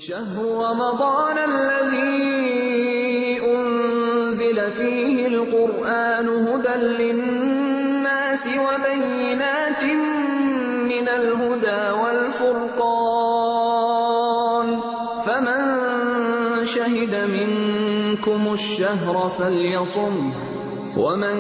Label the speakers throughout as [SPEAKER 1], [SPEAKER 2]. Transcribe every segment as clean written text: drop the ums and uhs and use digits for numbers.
[SPEAKER 1] شهر رمضان الذي أنزل فيه القرآن هدى للناس وبينات من الهدى والفرقان فمن شهد منكم الشهر فليصمه ومن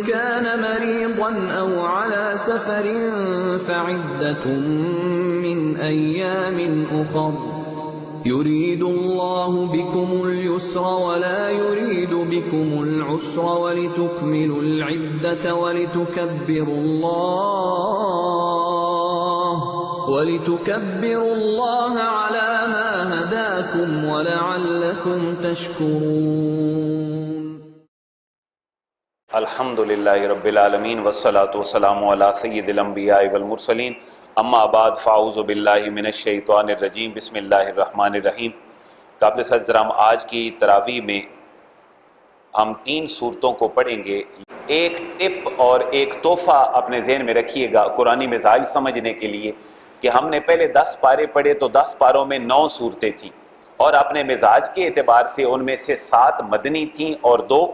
[SPEAKER 1] كان مريضا أو على سفر فعدة من أيام أخر يريد الله بكم اليسر ولا يريد بكم العسر ولتكملوا العدة ولتكبروا الله على ما هداكم ولعلكم تشكرون.
[SPEAKER 2] الحمدللہ رب العالمین والصلاة والسلام علی سید الانبیاء والمرسلین اما بعد فاعوذ باللہ من الشیطان الرجیم بسم اللہ الرحمن الرحیم. قابل صدرام آج کی تراویح میں ہم 3 صورتوں کو پڑھیں گے. ایک ٹپ اور ایک تحفہ اپنے ذہن میں رکھیے گا قرآنی مزاج سمجھنے کے لیے کہ ہم نے پہلے 10 پارے پڑھے تو 10 پاروں میں 9 صورتیں تھیں اور اپنے مزاج کے اعتبار سے ان میں سے 7 مدنی تھیں اور 2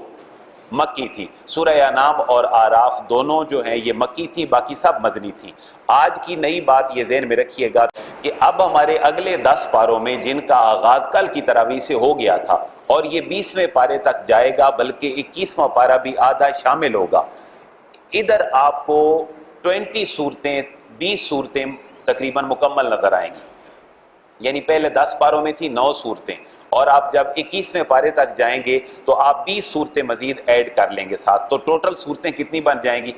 [SPEAKER 2] مکی تھی. سورہ انعام اور اعراف دونوں جو ہیں یہ مکی تھی، باقی سب مدنی تھی. آج کی نئی بات یہ ذہن میں رکھیے گا کہ اب ہمارے اگلے 10 پاروں میں جن کا آغاز کل کی تراویح سے ہو گیا تھا اور یہ 20ویں پارے تک جائے گا، بلکہ 21واں پارہ بھی آدھا شامل ہوگا. ادھر آپ کو 20 صورتیں تقریباً مکمل نظر آئیں گی. یعنی پہلے 10 پاروں میں تھی 9 صورتیں اور آپ جب 21ویں پارے تک جائیں گے تو آپ 20 صورتیں مزید ایڈ کر لیں گے ساتھ، تو ٹوٹل صورتیں کتنی بن جائیں گی؟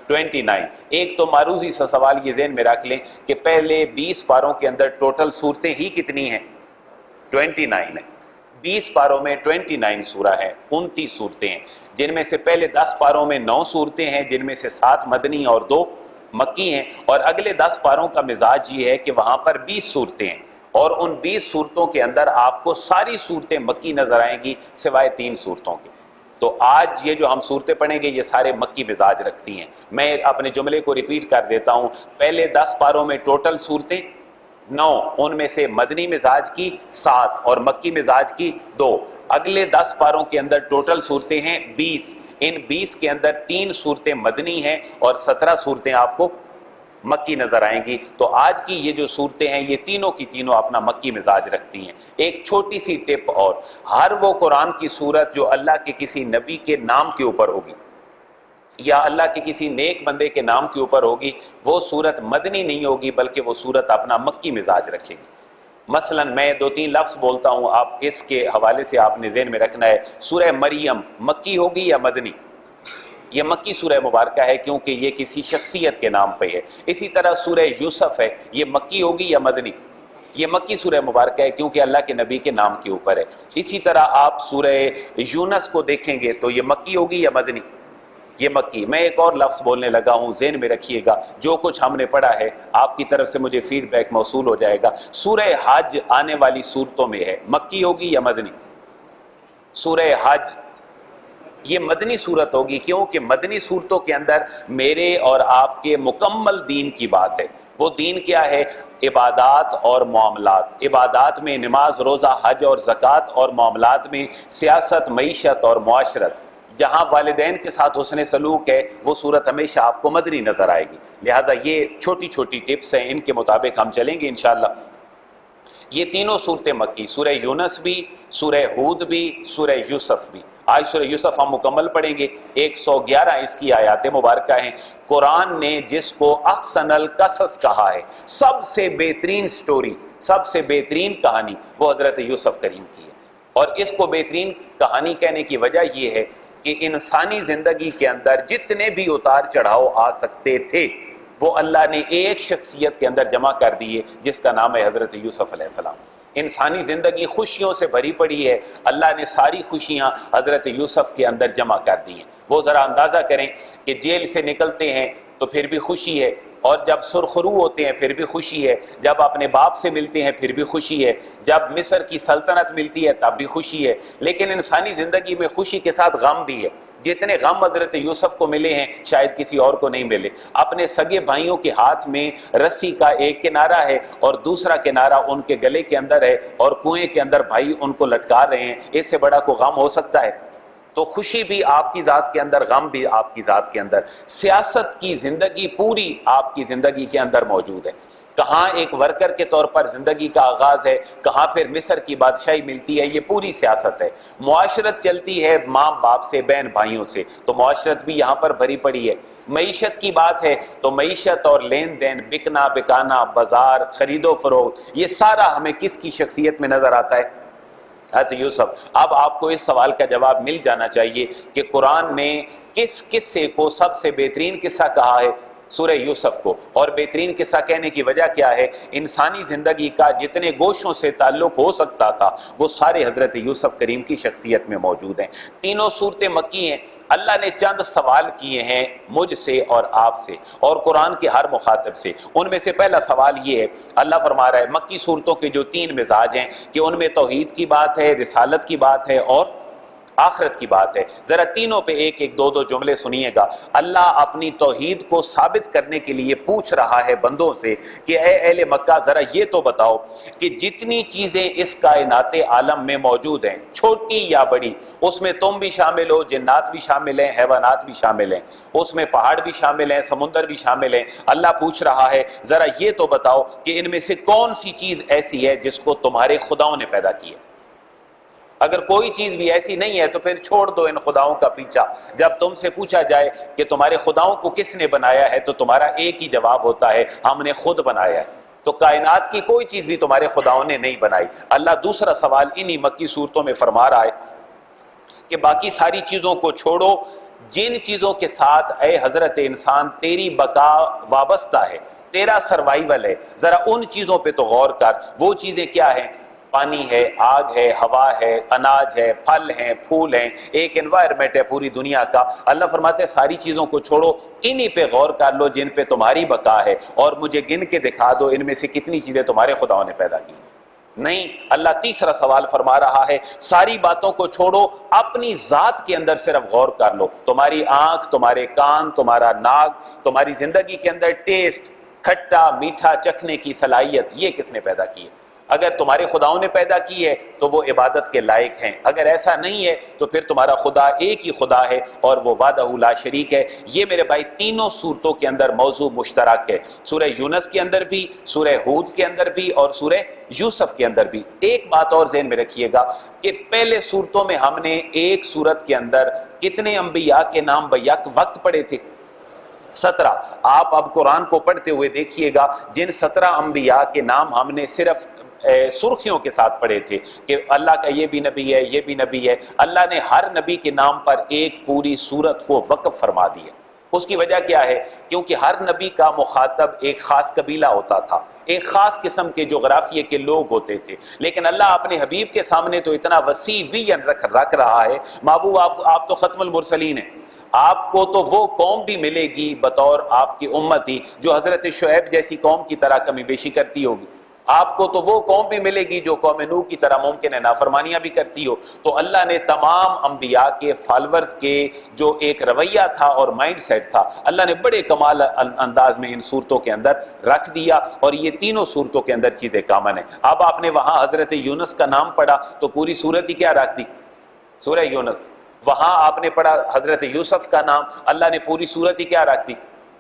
[SPEAKER 2] 29. ایک تو معروضی سا سوال یہ ذہن میں رکھ لیں کہ پہلے 20 پاروں کے اندر ٹوٹل صورتیں ہی کتنی ہیں؟ 29 ہیں. 20 پاروں میں 29 سورہ ہیں، 29 صورتیں ہیں، جن میں سے پہلے 10 پاروں میں 9 صورتیں ہیں، جن میں سے 7 مدنی اور 2 مکی ہیں، اور اگلے 10 پاروں کا مزاج یہ ہے کہ وہاں پر 20 صورتیں ہیں اور ان 20 صورتوں کے اندر آپ کو ساری صورتیں مکی نظر آئیں گی سوائے 3 صورتوں کے. تو آج یہ جو ہم صورتیں پڑھیں گے یہ سارے مکی مزاج رکھتی ہیں. میں اپنے جملے کو ریپیٹ کر دیتا ہوں. پہلے 10 پاروں میں ٹوٹل صورتیں 9، ان میں سے مدنی مزاج کی 7 اور مکی مزاج کی 2. اگلے 10 پاروں کے اندر ٹوٹل صورتیں ہیں 20، ان 20 کے اندر 3 صورتیں مدنی ہیں اور 17 صورتیں آپ کو مکی نظر آئیں گی. تو آج کی یہ جو صورتیں ہیں یہ تینوں کی تینوں اپنا مکی مزاج رکھتی ہیں. ایک چھوٹی سی ٹپ اور، ہر وہ قرآن کی صورت جو اللہ کے کسی نبی کے نام کے اوپر ہوگی یا اللہ کے کسی نیک بندے کے نام کے اوپر ہوگی وہ صورت مدنی نہیں ہوگی بلکہ وہ صورت اپنا مکی مزاج رکھے گی. مثلا میں 2-3 لفظ بولتا ہوں، آپ اس کے حوالے سے آپ نے ذہن میں رکھنا ہے. سورہ مریم مکی ہوگی یا مدنی؟ یہ مکی سورہ مبارکہ ہے کیونکہ یہ کسی شخصیت کے نام پہ ہے. اسی طرح سورہ یوسف ہے، یہ مکی ہوگی یا مدنی؟ یہ مکی سورہ مبارکہ ہے کیونکہ اللہ کے نبی کے نام کے اوپر ہے. اسی طرح آپ سورہ یونس کو دیکھیں گے تو یہ مکی ہوگی یا مدنی؟ یہ مکی. میں ایک اور لفظ بولنے لگا ہوں، ذہن میں رکھیے گا. جو کچھ ہم نے پڑھا ہے آپ کی طرف سے مجھے فیڈ بیک موصول ہو جائے گا. سورہ حج آنے والی صورتوں میں ہے، مکی ہوگی یا مدنی؟ سورہ حج یہ مدنی صورت ہوگی کیونکہ مدنی صورتوں کے اندر میرے اور آپ کے مکمل دین کی بات ہے. وہ دین کیا ہے؟ عبادات اور معاملات. عبادات میں نماز، روزہ، حج اور زکوٰۃ، اور معاملات میں سیاست، معیشت اور معاشرت. جہاں والدین کے ساتھ حسن سلوک ہے وہ صورت ہمیشہ آپ کو مدنی نظر آئے گی. لہٰذا یہ چھوٹی چھوٹی ٹپس ہیں، ان کے مطابق ہم چلیں گے انشاءاللہ. یہ تینوں صورتیں مکی، سورہ یونس بھی، سورہ ہود بھی، سورہ یوسف بھی. آج سورہ یوسف ہم مکمل پڑھیں گے. 111 اس کی آیات مبارکہ ہیں. قرآن نے جس کو احسن القصص کہا ہے، سب سے بہترین سٹوری، سب سے بہترین کہانی وہ حضرت یوسف کریم کی ہے. اور اس کو بہترین کہانی کہنے کی وجہ یہ ہے کہ انسانی زندگی کے اندر جتنے بھی اتار چڑھاؤ آ سکتے تھے وہ اللہ نے ایک شخصیت کے اندر جمع کر دیے جس کا نام ہے حضرت یوسف علیہ السلام. انسانی زندگی خوشیوں سے بھری پڑی ہے، اللہ نے ساری خوشیاں حضرت یوسف کے اندر جمع کر دی ہیں. وہ ذرا اندازہ کریں کہ جیل سے نکلتے ہیں تو پھر بھی خوشی ہے، اور جب سرخرو ہوتے ہیں پھر بھی خوشی ہے، جب اپنے باپ سے ملتے ہیں پھر بھی خوشی ہے، جب مصر کی سلطنت ملتی ہے تب بھی خوشی ہے۔ لیکن انسانی زندگی میں خوشی کے ساتھ غم بھی ہے۔ جتنے غم حضرت یوسف کو ملے ہیں شاید کسی اور کو نہیں ملے۔ اپنے سگے بھائیوں کے ہاتھ میں رسی کا ایک کنارہ ہے اور دوسرا کنارہ ان کے گلے کے اندر ہے، اور کنویں کے اندر بھائی ان کو لٹکا رہے ہیں، اس سے بڑا کوئی غم ہو سکتا ہے؟ تو خوشی بھی آپ کی ذات کے اندر، غم بھی آپ کی ذات کے اندر۔ سیاست کی زندگی پوری آپ کی زندگی کے اندر موجود ہے۔ کہاں ایک ورکر کے طور پر زندگی کا آغاز ہے، کہاں پھر مصر کی بادشاہی ملتی ہے، یہ پوری سیاست ہے۔ معاشرت چلتی ہے ماں باپ سے، بہن بھائیوں سے، تو معاشرت بھی یہاں پر بھری پڑی ہے۔ معیشت کی بات ہے تو معیشت اور لین دین، بکنا بکانا، بازار، خرید و فروخت، یہ سارا ہمیں کس کی شخصیت میں نظر آتا ہے؟ حضرت یوسف۔ اب آپ کو اس سوال کا جواب مل جانا چاہیے کہ قرآن نے کس قصے کو سب سے بہترین قصہ کہا ہے؟ سورہ یوسف کو۔ اور بہترین قصہ کہنے کی وجہ کیا ہے؟ انسانی زندگی کا جتنے گوشوں سے تعلق ہو سکتا تھا وہ سارے حضرت یوسف کریم کی شخصیت میں موجود ہیں۔ تینوں صورتیں مکی ہیں۔ اللہ نے چند سوال کیے ہیں مجھ سے اور آپ سے اور قرآن کے ہر مخاطب سے۔ ان میں سے پہلا سوال یہ ہے، اللہ فرما رہا ہے مکی صورتوں کے جو تین مزاج ہیں کہ ان میں توحید کی بات ہے، رسالت کی بات ہے اور آخرت کی بات ہے۔ ذرا تینوں پہ ایک ایک دو جملے سنیے گا۔ اللہ اپنی توحید کو ثابت کرنے کے لیے پوچھ رہا ہے بندوں سے کہ اے اہل مکہ ذرا یہ تو بتاؤ کہ جتنی چیزیں اس کائنات عالم میں موجود ہیں، چھوٹی یا بڑی، اس میں تم بھی شامل ہو، جنات بھی شامل ہیں، حیوانات بھی شامل ہیں، اس میں پہاڑ بھی شامل ہیں، سمندر بھی شامل ہیں۔ اللہ پوچھ رہا ہے ذرا یہ تو بتاؤ کہ ان میں سے کون سی چیز ایسی ہے جس کو تمہارے خداؤں نے پیدا کیا؟ اگر کوئی چیز بھی ایسی نہیں ہے تو پھر چھوڑ دو ان خداؤں کا پیچھا۔ جب تم سے پوچھا جائے کہ تمہارے خداؤں کو کس نے بنایا ہے تو تمہارا ایک ہی جواب ہوتا ہے، ہم نے خود بنایا ہے۔ تو کائنات کی کوئی چیز بھی تمہارے خداؤں نے نہیں بنائی۔ اللہ دوسرا سوال انہی مکی صورتوں میں فرما رہا ہے کہ باقی ساری چیزوں کو چھوڑو، جن چیزوں کے ساتھ اے حضرت انسان تیری بقا وابستہ ہے، تیرا سروائیول ہے، ذرا ان چیزوں پہ تو غور کر۔ وہ چیزیں کیا ہیں؟ پانی ہے، آگ ہے، ہوا ہے، اناج ہے، پھل ہیں، پھول ہیں، ایک انوائرمنٹ ہے پوری دنیا کا۔ اللہ فرماتے ہیں ساری چیزوں کو چھوڑو، انہی پہ غور کر لو جن پہ تمہاری بقا ہے، اور مجھے گن کے دکھا دو ان میں سے کتنی چیزیں تمہارے خداؤں نے پیدا کی۔ نہیں، اللہ تیسرا سوال فرما رہا ہے ساری باتوں کو چھوڑو، اپنی ذات کے اندر صرف غور کر لو۔ تمہاری آنکھ، تمہارے کان، تمہارا ناک، تمہاری زندگی کے اندر ٹیسٹ، کھٹا میٹھا چکھنے کی صلاحیت، یہ کس نے پیدا کی ہے؟ اگر تمہارے خداؤں نے پیدا کی ہے تو وہ عبادت کے لائق ہیں، اگر ایسا نہیں ہے تو پھر تمہارا خدا ایک ہی خدا ہے اور وہ وحدہ لا شریک ہے۔ یہ میرے بھائی تینوں صورتوں کے اندر موضوع مشترک ہے، سورہ یونس کے اندر بھی، سورہ ہود کے اندر بھی اور سورہ یوسف کے اندر بھی۔ ایک بات اور ذہن میں رکھیے گا کہ پہلے صورتوں میں ہم نے ایک صورت کے اندر کتنے انبیاء کے نام بیک وقت پڑھے تھے؟ 17۔ آپ اب قرآن کو پڑھتے ہوئے دیکھیے گا جن 17 انبیاء کے نام ہم نے صرف سرخیوں کے ساتھ پڑھے تھے کہ اللہ کا یہ بھی نبی ہے، یہ بھی نبی ہے، اللہ نے ہر نبی کے نام پر ایک پوری سورت کو وقف فرما دی ہے۔ اس کی وجہ کیا ہے؟ کیونکہ ہر نبی کا مخاطب ایک خاص قبیلہ ہوتا تھا، ایک خاص قسم کے جغرافیے کے لوگ ہوتے تھے، لیکن اللہ اپنے حبیب کے سامنے تو اتنا وسیع ویژن رکھ رہا ہے۔ محبوب آپ تو ختم المرسلین ہیں، آپ کو تو وہ قوم بھی ملے گی بطور آپ کی امتی جو حضرت شعیب جیسی قوم کی طرح کمی بیشی کرتی ہوگی، آپ کو تو وہ قوم بھی ملے گی جو قوم نوح کی طرح ممکن ہے نافرمانیاں بھی کرتی ہو۔ تو اللہ نے تمام انبیاء کے فالورز کے جو ایک رویہ تھا اور مائنڈ سیٹ تھا، اللہ نے بڑے کمال انداز میں ان صورتوں کے اندر رکھ دیا، اور یہ تینوں صورتوں کے اندر چیزیں کامن ہیں۔ اب آپ نے وہاں حضرت یونس کا نام پڑھا تو پوری صورت ہی کیا رکھ دی؟ سورہ یونس۔ وہاں آپ نے پڑھا حضرت یوسف کا نام، اللہ نے پوری صورت ہی کیا رکھ دی؟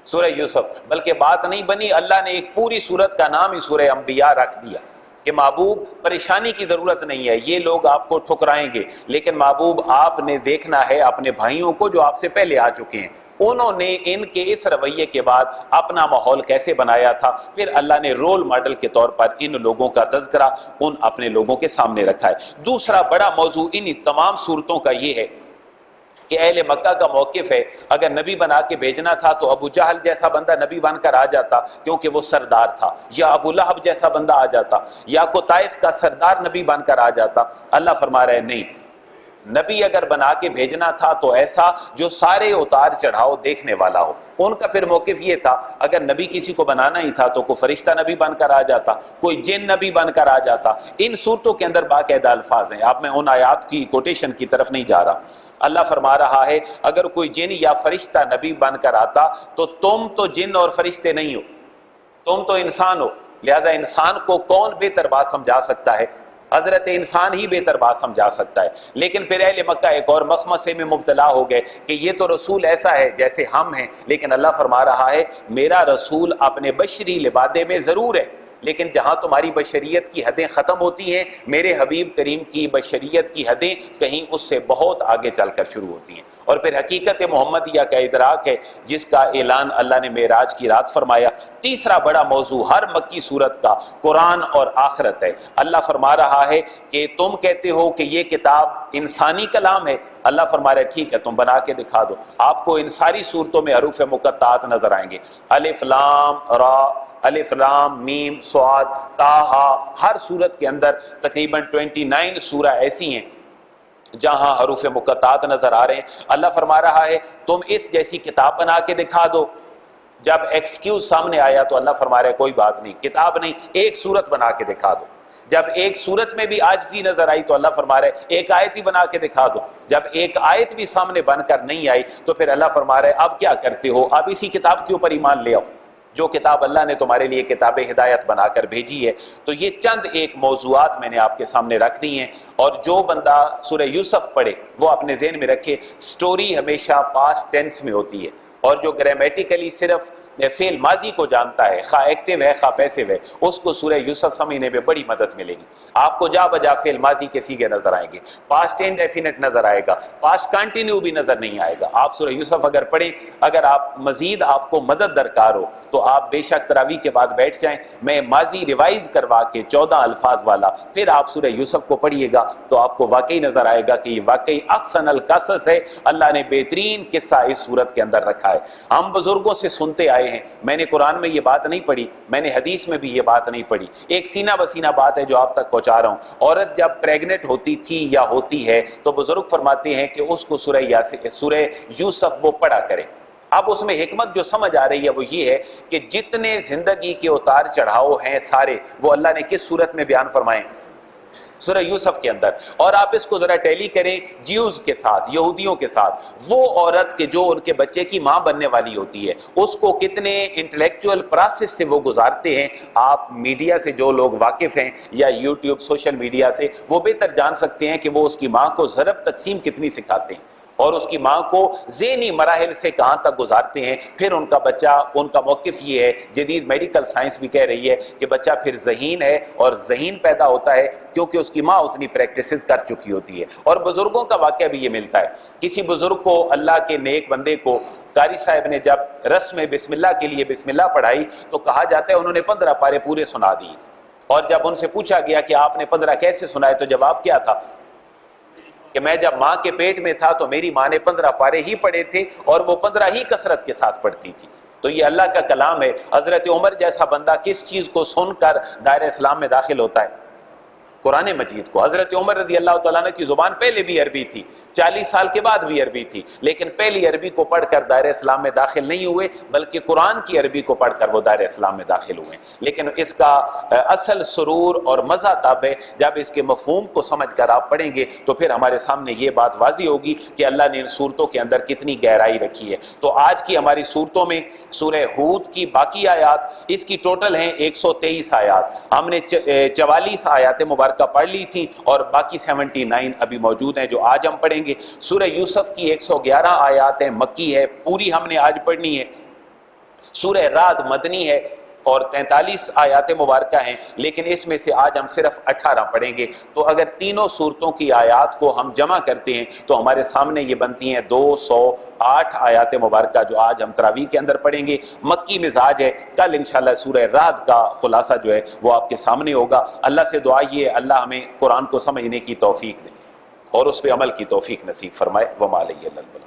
[SPEAKER 2] سورہ یوسف۔ بلکہ بات نہیں بنی، اللہ نے ایک پوری سورت کا نام ہی سورہ انبیاء رکھ دیا کہ محبوب پریشانی کی ضرورت نہیں ہے، یہ لوگ آپ کو ٹھکرائیں گے، لیکن محبوب آپ نے دیکھنا ہے اپنے بھائیوں کو جو آپ سے پہلے آ چکے ہیں، انہوں نے ان کے اس رویے کے بعد اپنا ماحول کیسے بنایا تھا۔ پھر اللہ نے رول ماڈل کے طور پر ان لوگوں کا تذکرہ ان اپنے لوگوں کے سامنے رکھا ہے۔ دوسرا بڑا موضوع ان تمام صورتوں کا یہ ہے کہ اہل مکہ کا موقف ہے، اگر نبی بنا کے بھیجنا تھا تو ابو جہل جیسا بندہ نبی بن کر آ جاتا کیونکہ وہ سردار تھا، یا ابو لہب جیسا بندہ آ جاتا، یا کو طائف کا سردار نبی بن کر آ جاتا۔ اللہ فرما رہے ہیں نہیں، نبی اگر بنا کے بھیجنا تھا تو ایسا جو سارے اتار چڑھاؤ دیکھنے والا ہو۔ ان کا پھر موقف یہ تھا اگر نبی کسی کو بنانا ہی تھا تو کوئی فرشتہ نبی بن کر آ جاتا، کوئی جن نبی بن کر آ جاتا۔ ان صورتوں کے اندر باقاعدہ الفاظ ہیں، اب میں ان آیات کی کوٹیشن کی طرف نہیں جا رہا۔ اللہ فرما رہا ہے اگر کوئی جن یا فرشتہ نبی بن کر آتا تو تم تو جن اور فرشتے نہیں ہو، تم تو انسان ہو، لہذا انسان کو کون بہتر بات سمجھا سکتا ہے؟ حضرت انسان ہی بہتر بات سمجھا سکتا ہے۔ لیکن پھر اہل مکہ ایک اور مخمصے میں مبتلا ہو گئے کہ یہ تو رسول ایسا ہے جیسے ہم ہیں، لیکن اللہ فرما رہا ہے میرا رسول اپنے بشری لبادے میں ضرور ہے، لیکن جہاں تمہاری بشریت کی حدیں ختم ہوتی ہیں میرے حبیب کریم کی بشریت کی حدیں کہیں اس سے بہت آگے چل کر شروع ہوتی ہیں۔ اور پھر حقیقت محمدیہ کا ادراک ہے جس کا اعلان اللہ نے معراج کی رات فرمایا۔ تیسرا بڑا موضوع ہر مکی صورت کا قرآن اور آخرت ہے۔ اللہ فرما رہا ہے کہ تم کہتے ہو کہ یہ کتاب انسانی کلام ہے، اللہ فرما رہا ہے ٹھیک ہے تم بنا کے دکھا دو۔ آپ کو ان ساری صورتوں میں حروف مقطعات نظر آئیں گے، الف لام را، الف لام میم صاد طٰ، ہر صورت کے اندر تقریباً 29 سورہ ایسی ہیں جہاں حروف مقطعات نظر آ رہے ہیں۔ اللہ فرما رہا ہے تم اس جیسی کتاب بنا کے دکھا دو۔ جب ایکسکیوز سامنے آیا تو اللہ فرما رہا ہے کوئی بات نہیں، کتاب نہیں ایک صورت بنا کے دکھا دو۔ جب ایک صورت میں بھی عاجزی نظر آئی تو اللہ فرما رہا ہے ایک آیت ہی بنا کے دکھا دو۔ جب ایک آیت بھی سامنے بن کر نہیں آئی تو پھر اللہ فرما رہا ہے اب کیا کرتے ہو، اب اسی کتاب کے اوپر ایمان لے آؤ جو کتاب اللہ نے تمہارے لیے کتاب ہدایت بنا کر بھیجی ہے۔ تو یہ چند ایک موضوعات میں نے آپ کے سامنے رکھ دی ہیں، اور جو بندہ سورہ یوسف پڑھے وہ اپنے ذہن میں رکھے سٹوری ہمیشہ پاسٹ ٹینس میں ہوتی ہے، اور جو گرامیٹیکلی صرف فعل ماضی کو جانتا ہے، خواہ ایکٹیو ہے خواہ پیسو ہے، اس کو سورہ یوسف سمجھنے میں بڑی مدد ملے گی۔ آپ کو جا بجا فعل ماضی کے سیغے نظر آئیں گے، پاسٹ انڈیفینٹ نظر آئے گا، پاسٹ کنٹینیو بھی نظر نہیں آئے گا۔ آپ سورہ یوسف اگر پڑھیں، اگر آپ مزید آپ کو مدد درکار ہو تو آپ بے شک تراویح کے بعد بیٹھ جائیں، میں ماضی ریوائز کروا کے 14 الفاظ والا پھر آپ سورہ یوسف کو پڑھیے گا تو آپ کو واقعی نظر آئے گا کہ یہ واقعی احسن القصص ہے، اللہ نے بہترین قصہ اس صورت کے اندر رکھا ہے۔ ہم بزرگوں سے سنتے آئے ہیں، میں نے قرآن میں یہ بات نہیں پڑھی، میں نے حدیث میں بھی یہ بات نہیں پڑھی، ایک سینہ بسینہ بات ہے جو آپ تک پہنچا رہا ہوں۔ عورت جب پریگنٹ ہوتی تھی یا ہوتی ہے تو بزرگ فرماتے ہیں کہ اس کو سورہ یوسف وہ پڑھا کرے۔ اب اس میں حکمت جو سمجھ آ رہی ہے وہ یہ ہے کہ جتنے زندگی کے اتار چڑھاؤ ہیں سارے وہ اللہ نے کس صورت میں بیان فرمائے؟ سورہ یوسف کے اندر۔ اور آپ اس کو ذرا ٹیلی کریں جیوز کے ساتھ، یہودیوں کے ساتھ، وہ عورت کے جو ان کے بچے کی ماں بننے والی ہوتی ہے اس کو کتنے انٹلیکچوئل پروسیس سے وہ گزارتے ہیں۔ آپ میڈیا سے جو لوگ واقف ہیں یا یوٹیوب سوشل میڈیا سے، وہ بہتر جان سکتے ہیں کہ وہ اس کی ماں کو ضرب تقسیم کتنی سکھاتے ہیں اور اس کی ماں کو ذہنی مراحل سے کہاں تک گزارتے ہیں۔ پھر ان کا بچہ، ان کا موقف یہ ہے، جدید میڈیکل سائنس بھی کہہ رہی ہے کہ بچہ پھر ذہین ہے اور ذہین پیدا ہوتا ہے کیونکہ اس کی ماں اتنی پریکٹسز کر چکی ہوتی ہے۔ اور بزرگوں کا واقعہ بھی یہ ملتا ہے، کسی بزرگ کو، اللہ کے نیک بندے کو، قاری صاحب نے جب رسم بسم اللہ کے لیے بسم اللہ پڑھائی تو کہا جاتا ہے انہوں نے 15 پارے پورے سنا دیے، اور جب ان سے پوچھا گیا کہ آپ نے 15 کیسے سنائے تو جواب کیا تھا کہ میں جب ماں کے پیٹ میں تھا تو میری ماں نے 15 پارے ہی پڑھے تھے اور وہ 15 ہی کثرت کے ساتھ پڑھتی تھی۔ تو یہ اللہ کا کلام ہے۔ حضرت عمر جیسا بندہ کس چیز کو سن کر دائرہ اسلام میں داخل ہوتا ہے؟ قرآن مجید کو۔ حضرت عمر رضی اللہ تعالیٰ عنہ کی زبان پہلے بھی عربی تھی، 40 سال کے بعد بھی عربی تھی، لیکن پہلی عربی کو پڑھ کر دائرہ اسلام میں داخل نہیں ہوئے بلکہ قرآن کی عربی کو پڑھ کر وہ دائرہ اسلام میں داخل ہوئے۔ لیکن اس کا اصل سرور اور مزہ تب ہے جب اس کے مفہوم کو سمجھ کر آپ پڑھیں گے تو پھر ہمارے سامنے یہ بات واضح ہوگی کہ اللہ نے ان صورتوں کے اندر کتنی گہرائی رکھی ہے۔ تو آج کی ہماری صورتوں میں سورہ ہود کی باقی آیات، اس کی ٹوٹل ہیں 123 آیات، ہم نے 44 آیات مبارکہ پڑھ لی تھی اور باقی 79 ابھی موجود ہیں جو آج ہم پڑھیں گے۔ سورہ یوسف کی 111 آیات ہیں، مکی ہے، پوری ہم نے آج پڑھنی ہے۔ سورہ رعد مدنی ہے اور 43 آیات مبارکہ ہیں، لیکن اس میں سے آج ہم صرف 18 پڑھیں گے۔ تو اگر تینوں صورتوں کی آیات کو ہم جمع کرتے ہیں تو ہمارے سامنے یہ بنتی ہیں 208 آیات مبارکہ جو آج ہم تراویح کے اندر پڑھیں گے۔ مکی مزاج ہے، کل انشاءاللہ سورہ رعد کا خلاصہ جو ہے وہ آپ کے سامنے ہوگا۔ اللہ سے دعا یہ ہے اللہ ہمیں قرآن کو سمجھنے کی توفیق دے اور اس پہ عمل کی توفیق نصیب فرمائے۔ وما علیہ الا البلاغ۔